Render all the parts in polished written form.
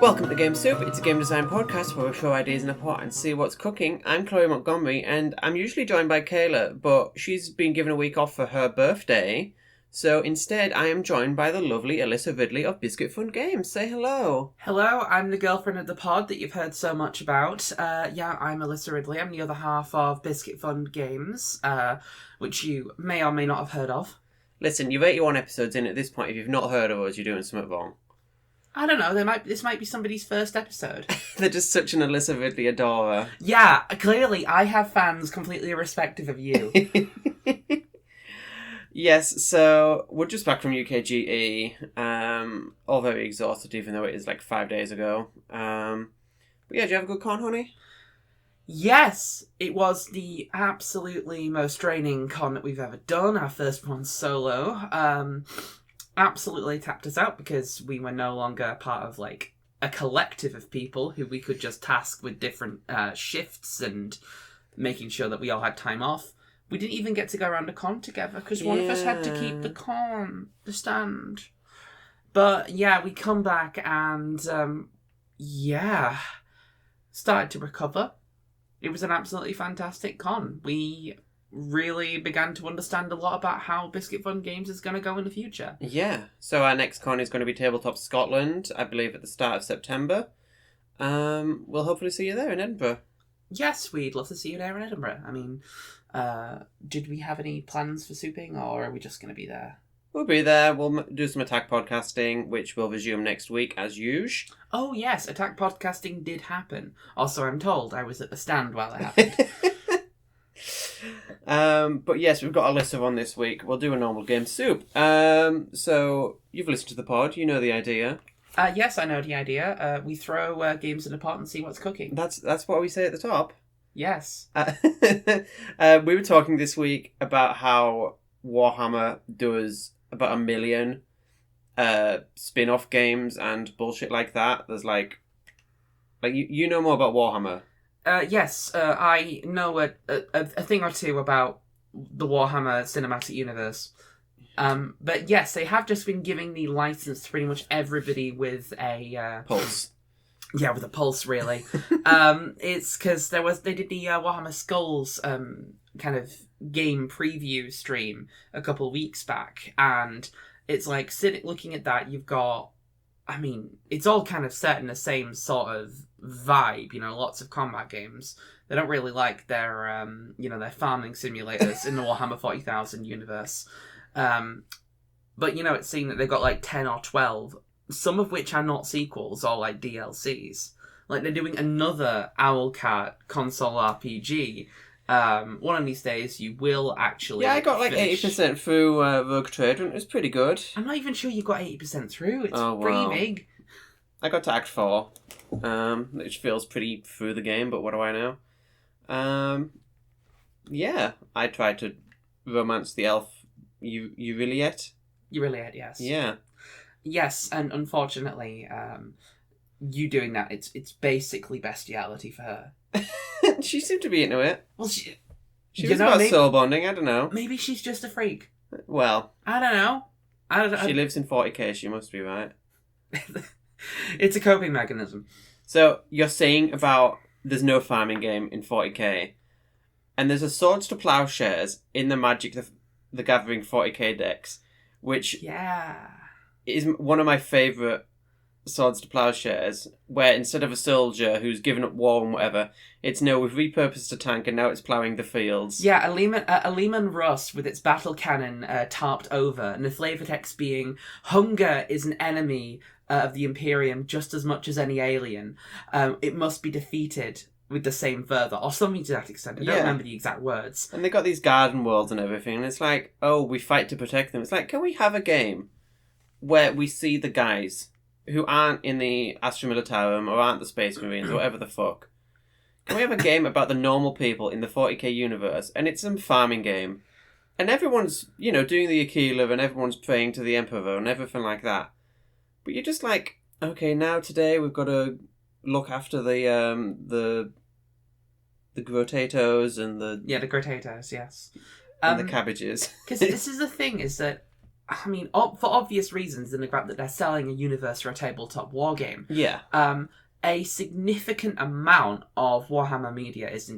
Welcome to Game Soup. It's a game design podcast where we throw ideas in a pot and see what's cooking. I'm Chloe Montgomery, and I'm usually joined by Kayla, but she's been given a week off for her birthday. So instead, I am joined by the lovely Alyssa Ridley of Biscuit Fun Games. Say hello. Hello, I'm the girlfriend of the pod that you've heard so much about. I'm Alyssa Ridley. I'm the other half of Biscuit Fun Games, which you may or may not have heard of. Listen, you've 81 episodes in at this point. If you've not heard of us, you're doing something wrong. I don't know, this might be somebody's first episode. They're just such an Alyssa Ridley adorer. Yeah, clearly I have fans completely irrespective of you. Yes, so we're just back from UKGE, all very exhausted even though it is like 5 days ago. But yeah, did you have a good con, honey? Yes, it was the absolutely most draining con that we've ever done, our first one solo. Absolutely tapped us out because we were no longer part of like a collective of people who we could just task with different shifts and making sure that we all had time off. We didn't even get to go around a con together because one of us had to keep the stand. But yeah, we come back and started to recover. It was an absolutely fantastic con. We really began to understand a lot about how Biscuit Fun Games is going to go in the future. Yeah, so our next con is going to be Tabletop Scotland, I believe at the start of September. We'll hopefully see you there in Edinburgh. Yes, we'd love to see you there in Edinburgh. I mean, did we have any plans for souping, or are we just going to be there? We'll be there. We'll do some attack podcasting, which will resume next week as usual. Oh yes, attack podcasting did happen. Also, I'm told I was at the stand while it happened. But yes, we've got Alyssa on this week. We'll do a normal game soup. So you've listened to the pod. You know the idea. Yes, I know the idea. We throw games in a pot and see what's cooking. That's what we say at the top. Yes. We were talking this week about how Warhammer does about 1 million spin-off games and bullshit like that. There's like you know more about Warhammer. Yes, I know a thing or two about the Warhammer cinematic universe. But yes, they have just been giving the license to pretty much everybody with a pulse. Yeah, with a pulse, really. It's because they did the Warhammer Skulls kind of game preview stream a couple of weeks back, and it's like looking at that, you've got. I mean, it's all kind of set in the same sort of vibe, you know, lots of combat games. They don't really like their, their farming simulators in the Warhammer 40,000 universe. But, you know, it's seen that they've got like 10 or 12, some of which are not sequels or like DLCs. Like, they're doing another Owlcat console RPG. One of these days you will actually. Yeah, I got like finish. 80% through Rogue Trader, and it was pretty good. I'm not even sure you got 80% through. It's wow. pretty big. I got to Act 4, which feels pretty through the game, but what do I know? Yeah, I tried to romance the elf Euriliet. Euriliet, yes. Yeah. Yes, and unfortunately, you doing that, it's basically bestiality for her. She seemed to be into it. Well, she was about soul bonding, I don't know. Maybe she's just a freak. Well. I don't know. She lives in 40k, she must be right. It's a coping mechanism. So, you're saying about there's no farming game in 40k, and there's a Swords to Plowshares in the Magic the Gathering 40k decks, which is one of my favourite Swords to Plowshares, where instead of a soldier who's given up war and whatever, it's no, we've repurposed a tank and now it's ploughing the fields. Yeah, a Lehman Russ with its battle cannon tarped over, and the flavour text being, hunger is an enemy of the Imperium just as much as any alien. It must be defeated with the same fervour, or something to that extent. I don't remember the exact words. And they got these garden worlds and everything, and it's like, oh, we fight to protect them. It's like, can we have a game where we see the guys who aren't in the Astra Militarum or aren't the Space Marines or whatever the fuck? Can we have a game about the normal people in the 40k universe, and it's a farming game, and everyone's, doing the Aquila, and everyone's praying to the Emperor and everything like that. But you're just like, okay, now today we've got to look after the grotatoes and the grotatoes, yes, and the cabbages. Because this is the thing, is that I mean, for obvious reasons, in the fact that they're selling a universe for a tabletop war game. Yeah. A significant amount of Warhammer media is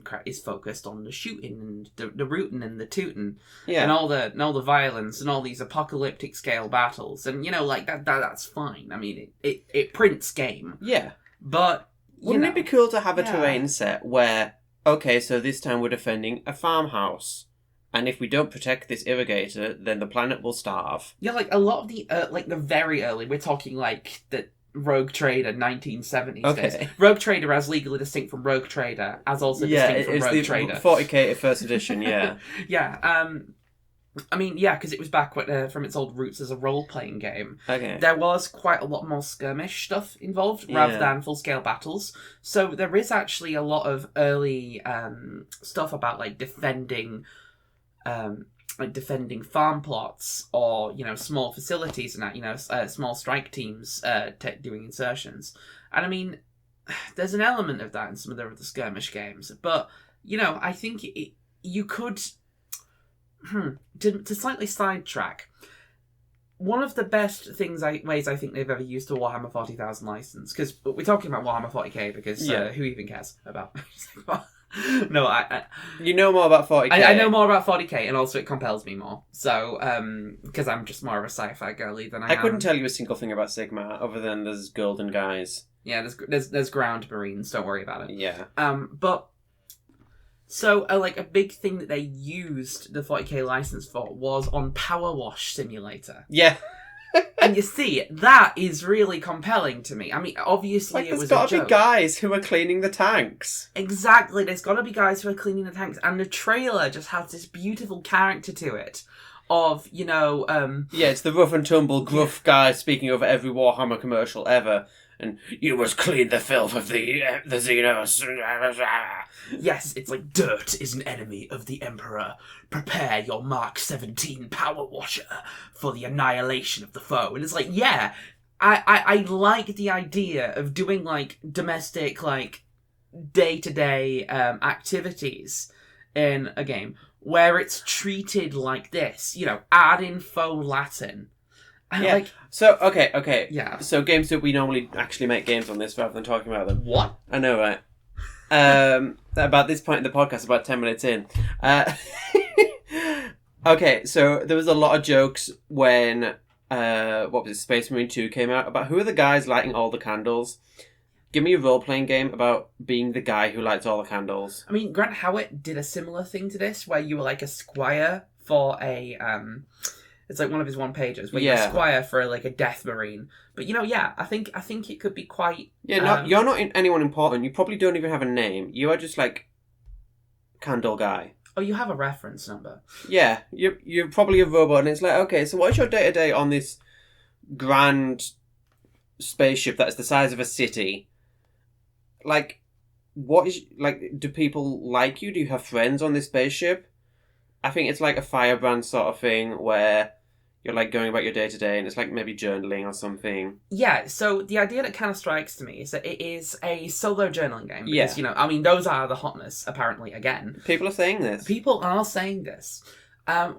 focused on the shooting and the rooting and the tooting, and all the violence and all these apocalyptic scale battles, and like that's fine. I mean, it prints game. Yeah, but wouldn't it be cool to have a terrain set where so this time we're defending a farmhouse, and if we don't protect this irrigator, then the planet will starve. Yeah, like a lot of the the very early, we're talking like the Rogue Trader 1970s days. Rogue Trader as legally distinct from Rogue Trader, as also distinct from Rogue Trader. 40k first edition, yeah. Yeah, I mean, because it was back from its old roots as a role-playing game. Okay. There was quite a lot more skirmish stuff involved, rather than full-scale battles. So there is actually a lot of early stuff about, defending farm plots or small facilities and that small strike teams doing insertions, and I mean there's an element of that in some of the skirmish games, but I think you could to slightly sidetrack. One of the best ways I think they've ever used the Warhammer 40,000 license, because we're talking about Warhammer 40k because who even cares about No, you know more about 40k. I know more about 40k, and also it compels me more. So, because I'm just more of a sci-fi girly than I couldn't tell you a single thing about Sigma other than there's golden guys. Yeah, there's ground marines. Don't worry about it. Yeah. But so a big thing that they used the 40k license for was on Power Wash Simulator. Yeah. And you see, that is really compelling to me. I mean, obviously it was a joke. There's got to be guys who are cleaning the tanks. Exactly, there's got to be guys who are cleaning the tanks. And the trailer just has this beautiful character to it of, it's the rough and tumble, gruff guy speaking over every Warhammer commercial ever. And you must clean the filth of the Xenos. Yes, it's like, dirt is an enemy of the Emperor. Prepare your Mark 17 power washer for the annihilation of the foe. And it's like, I like the idea of doing domestic, day-to-day activities in a game where it's treated like this. Add in faux Latin. Yeah. Okay. Yeah. So games that we normally actually make games on this rather than talking about them. What? I know, right? About this point in the podcast, about 10 minutes in. Okay, so there was a lot of jokes when Space Marine 2 came out about who are the guys lighting all the candles. Give me a role-playing game about being the guy who lights all the candles. I mean, Grant Howitt did a similar thing to this, where you were a squire for a... It's one of his one-pagers, where you're a squire for a Death Marine. But, I think it could be quite... Yeah, you're not anyone important. You probably don't even have a name. You are just, candle guy. Oh, you have a reference number. Yeah, you're probably a robot, and it's okay, so what's your day-to-day on this grand spaceship that is the size of a city? What is... do people like you? Do you have friends on this spaceship? I think it's a firebrand sort of thing where you're going about your day-to-day and it's maybe journaling or something. Yeah, so the idea that kind of strikes to me is that it is a solo journaling game. Because, those are the hotness, apparently, again. People are saying this. People are saying this.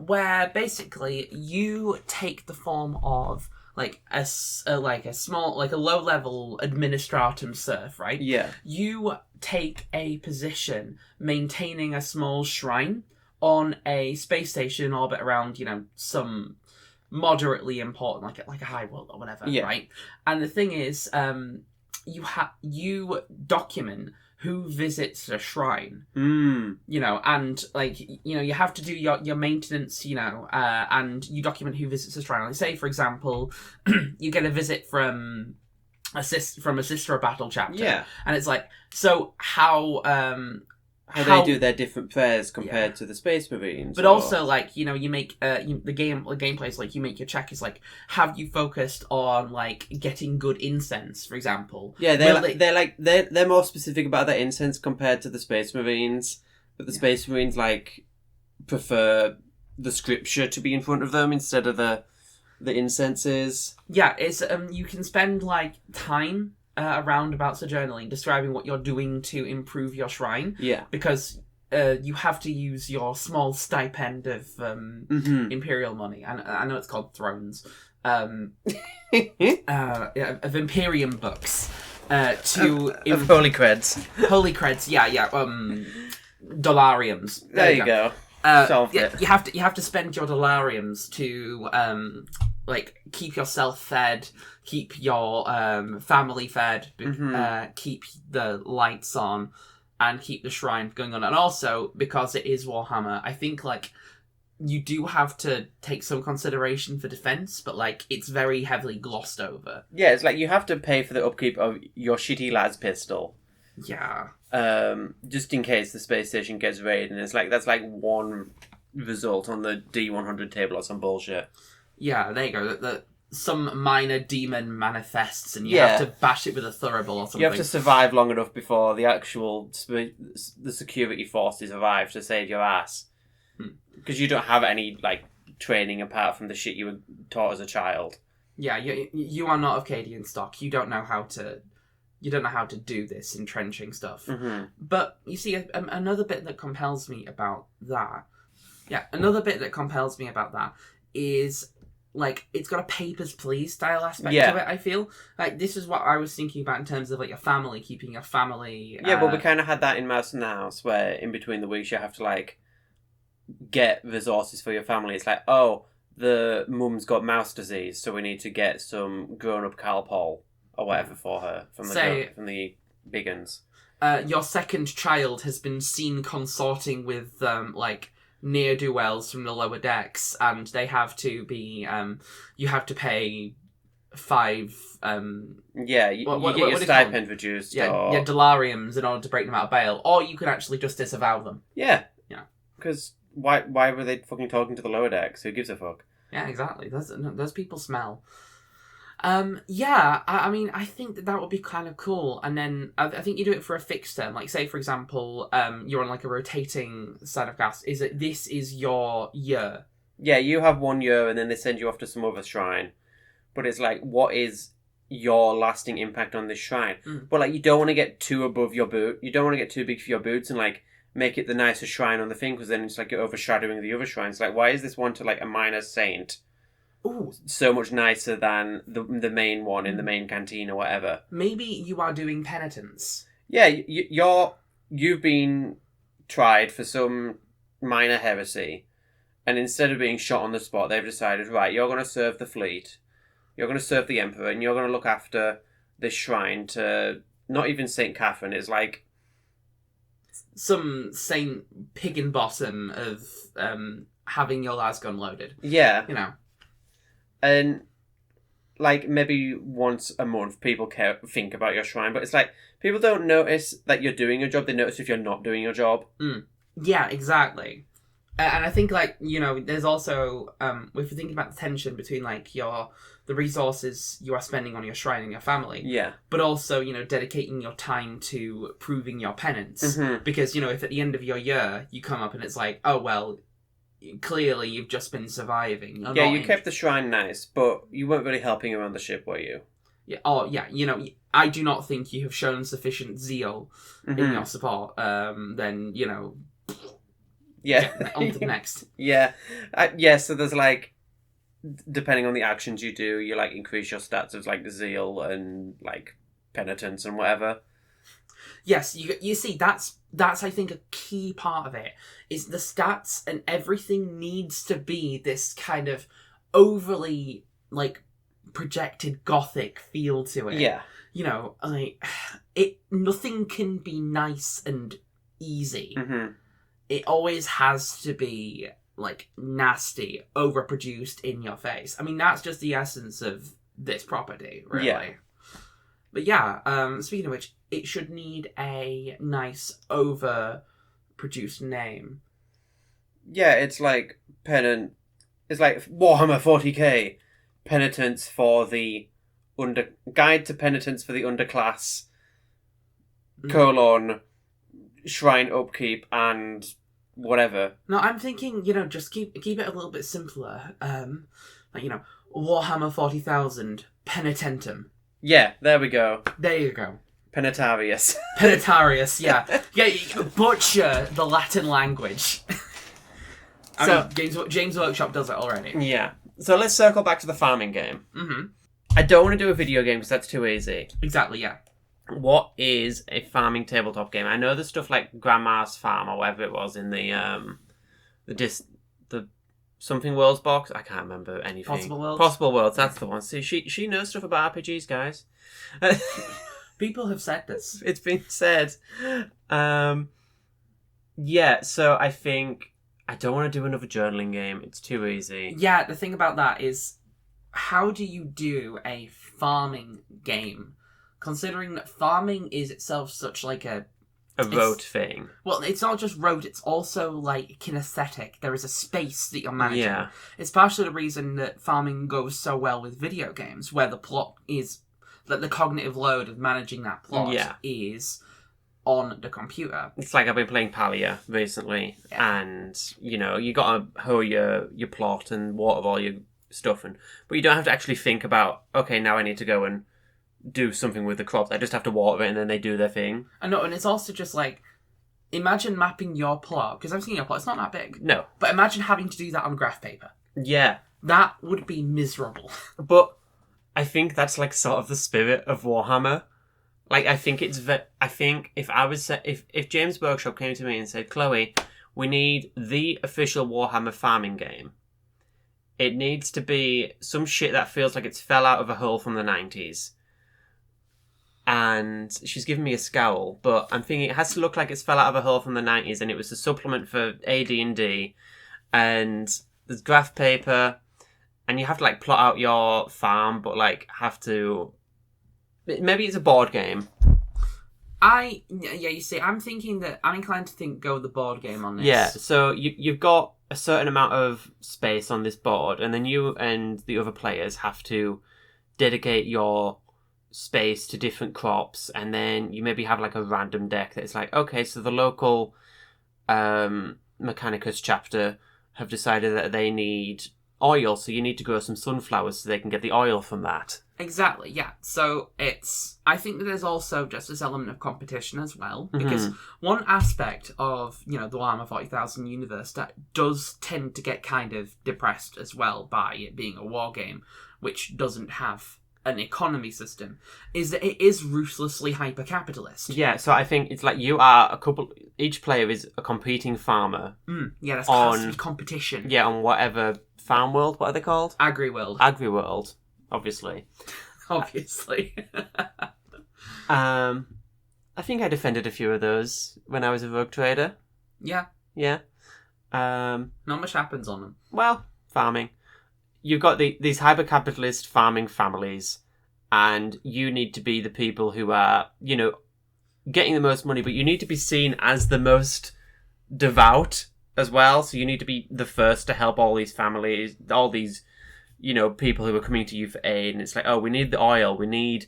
Where basically you take the form of a small, a low-level administratum serf, right? Yeah. You take a position maintaining a small shrine on a space station in orbit around, some moderately important, like a high world or whatever, right? And the thing is, you document who visits the shrine, and you have to do your maintenance, and you document who visits the shrine. Say, for example, you get a visit from a sister of battle chapter, and it's so how they do their different prayers compared to the Space Marines. But also, you make the gameplay is you make your check is have you focused on getting good incense, for example? Yeah, they're more specific about their incense compared to the Space Marines. But the Space Marines prefer the scripture to be in front of them instead of the incenses. Yeah, it's you can spend time around about journaling, describing what you're doing to improve your shrine. Yeah. Because you have to use your small stipend of Imperial money. And I know it's called thrones. Of Imperium books. Of holy creds. Holy creds, yeah. Dollariums. There you go. Solved it. You have to spend your dollariums to keep yourself fed, keep your family fed, keep the lights on, and keep the shrine going on. And also, because it is Warhammer, I think you do have to take some consideration for defense, but it's very heavily glossed over. Yeah, it's you have to pay for the upkeep of your shitty lad's pistol. Yeah. Just in case the space station gets raided, and it's that's one result on the D100 table or some bullshit. Yeah, there you go. Some minor demon manifests, and you have to bash it with a thurible or something. You have to survive long enough before the actual the security forces arrive to save your ass. Because you don't have any training apart from the shit you were taught as a child. Yeah, you are not of Cadian stock. You don't know how to do this entrenching stuff. Mm-hmm. But you see, another bit that compels me about that. Yeah, another bit that compels me about that is it's got a Papers, Please style aspect to it. I feel this is what I was thinking about in terms of your family, keeping your family. Yeah, but we kind of had that in Mouse in the House, where in between the weeks you have to get resources for your family. It's the mum's got mouse disease, so we need to get some grown-up Calpol or whatever for her from the big uns. Your second child has been seen consorting with ne'er-do-wells from the lower decks, and they have to be you have to pay 5 you get your stipend reduced. Dollariums in order to break them out of bail, or you could actually just disavow them. Yeah because why were they fucking talking to the lower decks? Who gives a fuck? Yeah, exactly. Those people smell. I mean, I think that would be kind of cool. And then I think you do it for a fixed term. Say, for example, you're on a rotating side of gas. This is your year? Yeah, you have 1 year and then they send you off to some other shrine. But it's what is your lasting impact on this shrine? But you don't want to get too above your boot. You don't want to get too big for your boots and make it the nicest shrine on the thing, because then it's you're overshadowing the other shrines. Why is this one to a minor saint? Ooh. So much nicer than the main one in the main canteen or whatever. Maybe you are doing penitence. Yeah, you've been tried for some minor heresy, and instead of being shot on the spot, they've decided, right, you're going to serve the fleet, you're going to serve the Emperor, and you're going to look after this shrine to not even St. Catherine. It's some Saint Pigginbottom of having your lasgun loaded. Yeah. And maybe once a month people think about your shrine, but it's people don't notice that you're doing your job, they notice if you're not doing your job. Yeah, exactly. And I think there's also if you're thinking about the tension between the resources you are spending on your shrine and your family, but also dedicating your time to proving your penance, because if at the end of your year you come up and it's oh well, clearly you've just been surviving. You kept the shrine nice, but you weren't really helping around the ship, were you? Yeah. Oh yeah. I do not think you have shown sufficient zeal in your support. Then Yeah. On to the next. Yeah. So there's depending on the actions you do, you increase your stats of zeal and penitence and whatever. Yes, you see that's I think a key part of it is the stats, and everything needs to be this kind of overly projected gothic feel to it. Yeah. Nothing can be nice and easy. It always has to be nasty, overproduced, in your face. I mean, that's just the essence of this property, really. Yeah. But yeah, speaking of which, it should need a nice, overproduced name. Yeah, it's it's Warhammer 40k, penitence for the guide to penitence for the underclass, shrine upkeep and whatever. No, I'm thinking, just keep it a little bit simpler. Warhammer 40,000 Penitentum. Yeah, there we go. There you go. Penitarius. Penitarius, yeah. Yeah, you butcher the Latin language. James Workshop does it already. Yeah. So let's circle back to the farming game. Mm-hmm. I don't want to do a video game because that's too easy. Exactly, yeah. What is a farming tabletop game? I know there's stuff like Grandma's Farm or whatever it was in the Something Worlds box. I can't remember anything. Possible Worlds, that's the one. See, she knows stuff about RPGs, guys. People have said this. It's been said. Yeah, so I think I don't want to do another journaling game. It's too easy. Yeah, the thing about that is, how do you do a farming game? Considering that farming is itself such like a rote thing. Well, it's not just rote, it's also like kinesthetic. There is a space that you're managing. Yeah. It's partially the reason that farming goes so well with video games, where the plot is, that the cognitive load of managing that plot is on the computer. It's like I've been playing Palia recently, and, you know, you got to hoe your plot and water all your stuff, but you don't have to actually think about, okay, now I need to go and do something with the crops. I just have to water it and then they do their thing. I know, and it's also just like, imagine mapping your plot, because I've seen your plot, it's not that big. No. But imagine having to do that on graph paper. Yeah. That would be miserable. But I think that's like sort of the spirit of Warhammer. Like, I think it's I think if James Workshop came to me and said, Chloe, we need the official Warhammer farming game. It needs to be some shit that feels like it's fell out of a hole from the 90s. And she's giving me a scowl, but I'm thinking it has to look like it's fell out of a hole from the 90s, and it was a supplement for AD&D, and there's graph paper, and you have to like plot out your farm, but like have to... Maybe it's a board game. You see, I'm thinking that I'm inclined to go the board game on this. Yeah, so you've got a certain amount of space on this board, and then you and the other players have to dedicate your space to different crops, and then you maybe have like a random deck that's like, okay, so the local Mechanicus chapter have decided that they need oil, so you need to grow some sunflowers so they can get the oil from that. Exactly, yeah. So I think that there's also just this element of competition as well, because one aspect of, you know, the Warhammer 40,000 universe that does tend to get kind of depressed as well by it being a war game, which doesn't have an economy system, is that it is ruthlessly hyper-capitalist. Yeah, so I think it's like each player is a competing farmer. Yeah, that's constant competition. Yeah, on whatever farm world, what are they called? Agri-World. Agri-World, obviously. Obviously. I think I defended a few of those when I was a Rogue Trader. Yeah. Yeah. Not much happens on them. Well, farming. You've got these hyper-capitalist farming families, and you need to be the people who are, you know, getting the most money, but you need to be seen as the most devout as well. So you need to be the first to help all these families, all these, you know, people who are coming to you for aid. And it's like, oh, we need the oil. We need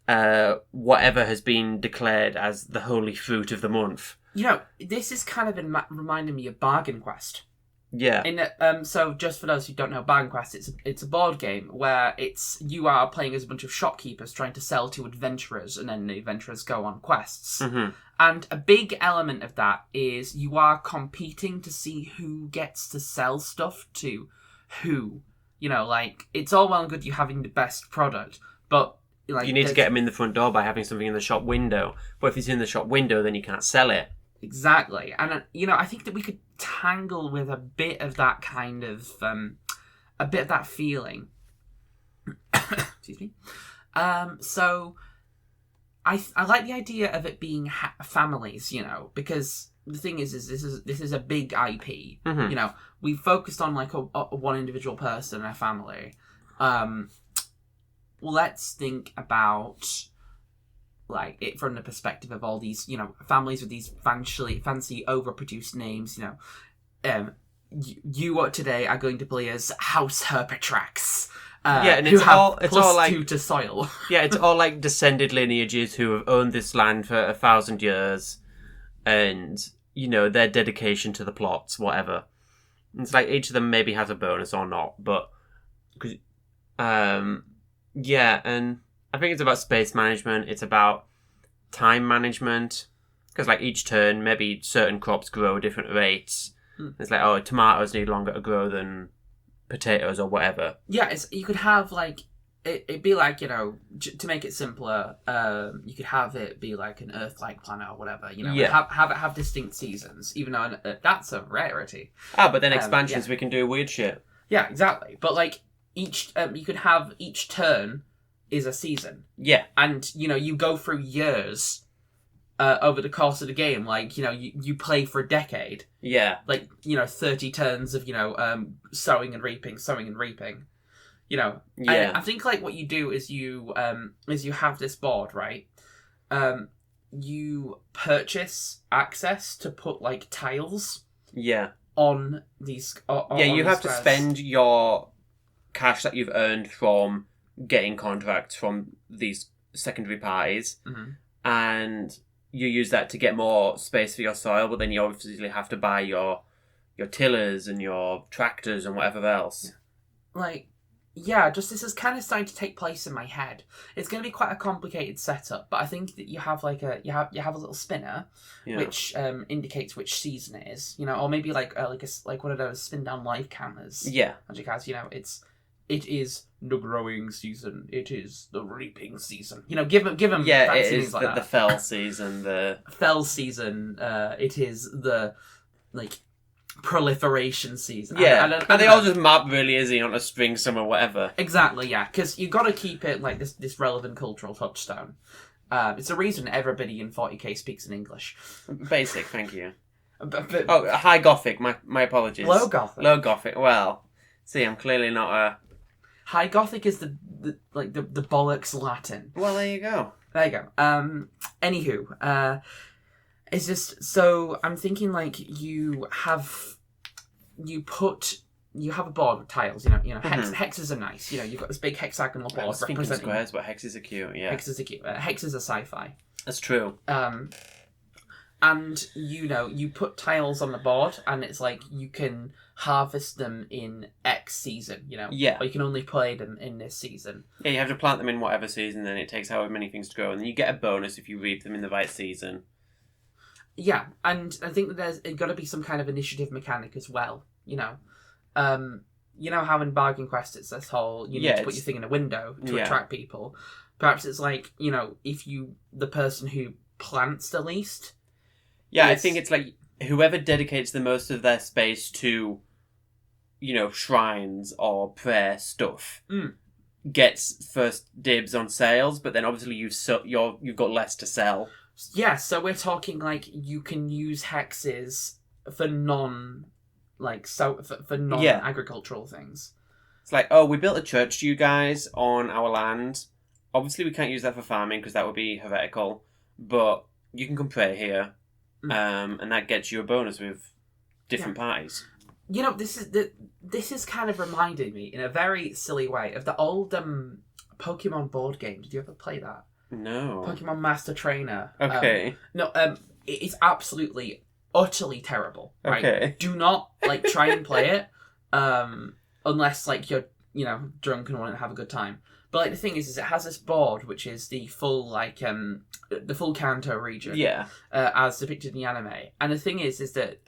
whatever has been declared as the holy fruit of the month. You know, this is kind of reminding me of Bargain Quest. Yeah. So just for those who don't know Bargain Quest, it's a board game where you are playing as a bunch of shopkeepers trying to sell to adventurers, and then the adventurers go on quests. Mm-hmm. And a big element of that is you are competing to see who gets to sell stuff to who. You know, like, it's all well and good you having the best product, but like, you need to get them in the front door by having something in the shop window. But if it's in the shop window, then you can't sell it. Exactly. And, you know, I think that we could tangle with a bit of that kind of, a bit of that feeling. Excuse me. So, I like the idea of it being families, you know, because the thing is this is a big IP. Mm-hmm. You know, we focused on like a one individual person and a family. Let's think about like it from the perspective of all these, you know, families with these fancy overproduced names. You know, you today are going to play as House Herpetrax. And who it's all like 2 to soil. Yeah, it's all like descended lineages who have owned this land for 1,000 years, and you know their dedication to the plots, whatever. It's like each of them maybe has a bonus or not, but yeah, and I think it's about space management. It's about time management, because like each turn, maybe certain crops grow at different rates. It's like, oh, tomatoes need longer to grow than potatoes or whatever. Yeah, you could have like it'd be like, you know, to make it simpler, you could have it be like an Earth-like planet or whatever, you know, have distinct seasons, even though that's a rarity. But then expansions, we can do weird shit. Yeah, exactly. But like each, you could have each turn is a season. Yeah. And, you know, you go through years over the course of the game. Like, you know, you play for a decade. Yeah. Like, you know, 30 turns of, you know, sowing and reaping. You know, yeah. I think like what you do is you have this board, right? You purchase access to put like tiles. Yeah. On these. You have to spend your cash that you've earned from getting contracts from these secondary parties, and you use that to get more space for your soil. But then you obviously have to buy your tillers and your tractors and whatever else. Like. Yeah, just this is kind of starting to take place in my head. It's going to be quite a complicated setup, but I think that you have like you have a little spinner, which indicates which season it is. You know, or maybe like one of those spin down life counters. Yeah, Magic has. You know, it is the growing season. It is the reaping season. You know, give them. Yeah, it is the fell season. The fell season. It is the like. Proliferation season. Yeah, and they all just map really easy on a string somewhere, whatever. Exactly, yeah, because you got to keep it like this relevant cultural touchstone. It's a reason everybody in 40k speaks in English. Basic, thank you. But High Gothic. My apologies. Low Gothic. Low Gothic. Well, see, I'm clearly not a. High Gothic is the bollocks Latin. Well, there you go. There you go. Anywho, it's just so I'm thinking like you have a board with tiles. You know, hexes are nice. You know, you've got this big hexagonal board. I was thinking squares, but hexes are cute. Yeah, hexes are cute. Hexes are sci-fi. That's true. And you know, you put tiles on the board, and it's like you can harvest them in X season. You know, yeah, or you can only play them in this season. Yeah, you have to plant them in whatever season. Then it takes however many things to grow, and then you get a bonus if you reap them in the right season. Yeah, and I think that there's got to be some kind of initiative mechanic as well, you know. You know how in Bargain Quest it's this whole, you need to put your thing in a window to attract people. Perhaps it's like, you know, if the person who plants the least... Yeah, I think it's like whoever dedicates the most of their space to, you know, shrines or prayer stuff gets first dibs on sales, but then obviously you've got less to sell. Yeah, so we're talking like you can use hexes for non-agricultural things. It's like, oh, we built a church to you guys on our land. Obviously, we can't use that for farming because that would be heretical. But you can come pray here, and that gets you a bonus with different parties. You know, this is kind of reminding me in a very silly way of the old Pokemon board game. Did you ever play that? No. Pokemon Master Trainer. Okay. It's absolutely, utterly terrible. Right? Okay. Do not try and play it, unless you're drunk and want to have a good time. But the thing is it has this board which is the full the full Kanto region. Yeah. As depicted in the anime, and the thing is that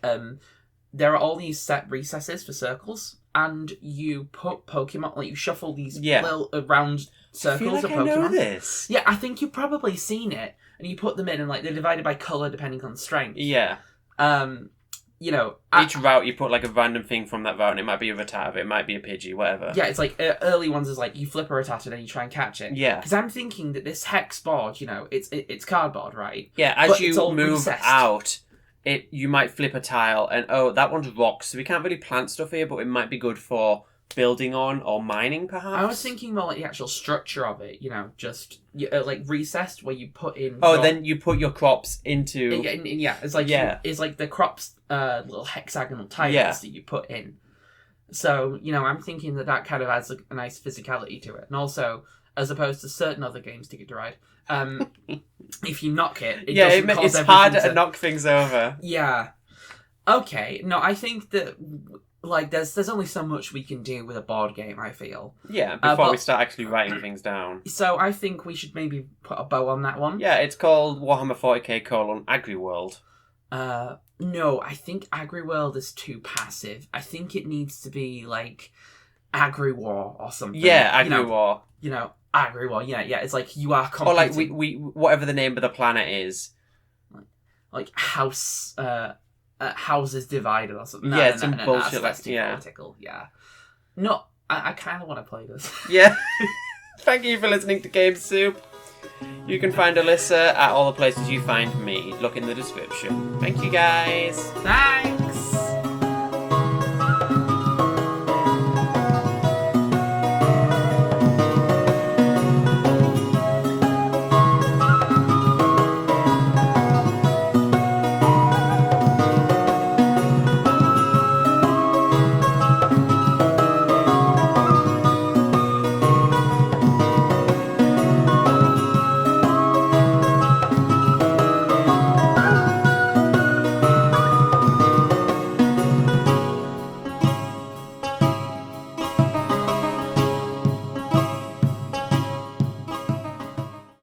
there are all these set recesses for circles, and you put Pokemon you shuffle these little round circles of Pokemon. I know this. Yeah, I think you've probably seen it, and you put them in, and they're divided by color depending on strength. Yeah. You know, each route you put a random thing from that route, and it might be a Rattata, it might be a Pidgey, whatever. Yeah, it's early ones is you flip a Rattata and then you try and catch it. Yeah. Because I'm thinking that this hex board, it's cardboard, right? Yeah, as you move out, you might flip a tile, and that one's rocks, so we can't really plant stuff here, but it might be good for building on or mining, perhaps. I was thinking more the actual structure of it, just recessed where you put in. Then you put your crops into. It's the crops little hexagonal tiles that you put in. So I'm thinking that kind of adds a nice physicality to it, and also as opposed to certain other games Ticket to Ride, if you knock it, it's harder to knock things over. Yeah. Okay. No, I think that like there's only so much we can do with a board game, I feel. Yeah, before we start actually writing things down. So I think we should maybe put a bow on that one. Yeah, it's called Warhammer 40k: Agri-World. No, I think Agri-World is too passive. I think it needs to be like Agri-War or something. Yeah, Agri-War. Agri-War. Yeah. It's like you are competing. Or like we whatever the name of the planet is. Like houses divided or something. Yeah, some bullshit. That's too political. Yeah. No, I kind of want to play this. Yeah. Thank you for listening to Game Soup. You can find Alyssa at all the places you find me. Look in the description. Thank you, guys. Bye.